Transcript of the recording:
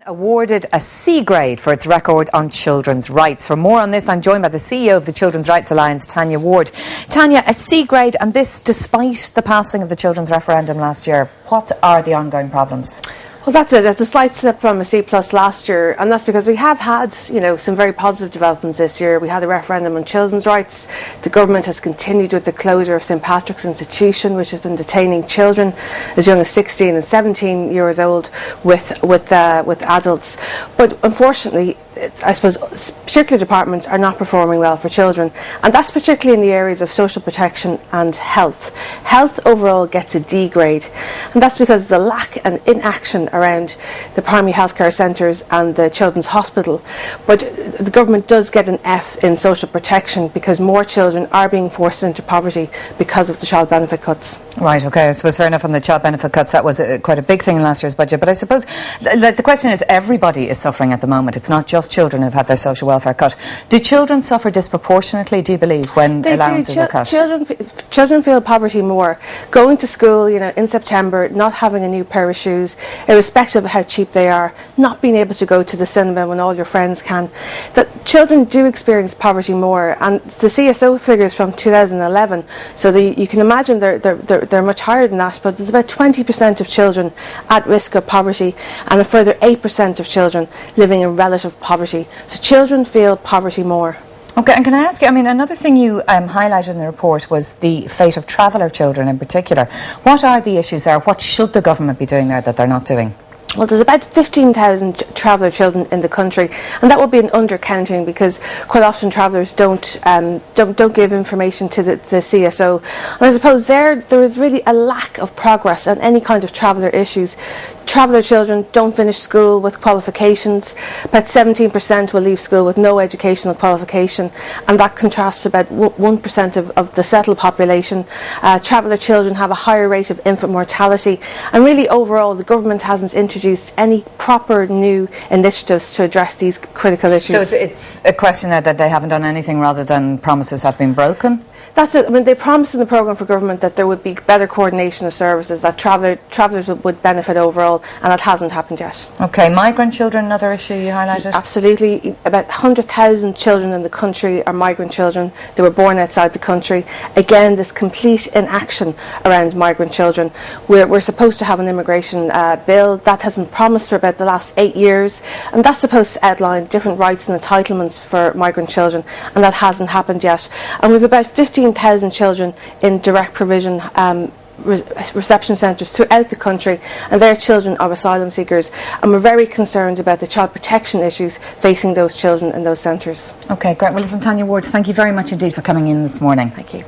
Awarded a C grade for its record on children's rights. For more on this, I'm joined by the CEO of the Children's Rights Alliance, Tanya Ward. Tanya, a C grade, and this despite the passing of the children's referendum last year. What are the ongoing problems? Well, that's it. It's a slight step from a C+ last year, and that's because we have had, some very positive developments this year. We had a referendum on children's rights. The government has continued with the closure of St Patrick's Institution, which has been detaining children as young as 16 and 17 years old with adults. But unfortunately, I suppose particular departments are not performing well for children, and that's particularly in the areas of social protection and health. Health overall gets a D grade, and that's because of the lack and inaction around the primary healthcare centres and the children's hospital. But the government does get an F in social protection because more children are being forced into poverty because of the child benefit cuts. Right, okay, I suppose fair enough on the child benefit cuts. That was quite a big thing in last year's budget, but I suppose the question is, everybody is suffering at the moment. It's not just children who've had their social welfare cut. Do children suffer disproportionately, do you believe, when allowances are cut? Children feel poverty more. Going to school, in September, not having a new pair of shoes, irrespective of how cheap they are, not being able to go to the cinema when all your friends can. That children do experience poverty more, and the CSO figures from 2011, so you can imagine they're much higher than that, but there's about 20% of children at risk of poverty and a further 8% of children living in relative poverty. So children feel poverty more. Okay, and can I ask you, another thing you highlighted in the report was the fate of traveller children in particular. What are the issues there? What should the government be doing there that they're not doing? Well, there's about 15,000 traveller children in the country, and that would be an undercounting because quite often travellers don't give information to the CSO. And I suppose there is really a lack of progress on any kind of traveller issues. Traveller children don't finish school with qualifications. About 17% will leave school with no educational qualification, and that contrasts to about 1% of the settled population. Traveller children have a higher rate of infant mortality, and really overall the government hasn't introduced any proper new initiatives to address these critical issues. So it's a question that they haven't done anything rather than promises have been broken? That's it. They promised in the programme for government that there would be better coordination of services, that travellers would benefit overall, and that hasn't happened yet. Okay, migrant children, another issue you highlighted? Absolutely. About 100,000 children in the country are migrant children. They were born outside the country. Again, this complete inaction around migrant children. We're supposed to have an immigration bill. That has been promised for about the last 8 years, and that's supposed to outline different rights and entitlements for migrant children, and that hasn't happened yet. And we've about 15,000 children in direct provision reception centres throughout the country, and they're children of asylum seekers, and we're very concerned about the child protection issues facing those children in those centres. Okay, great. Well, listen, Tanya Ward, thank you very much indeed for coming in this morning. Thank you.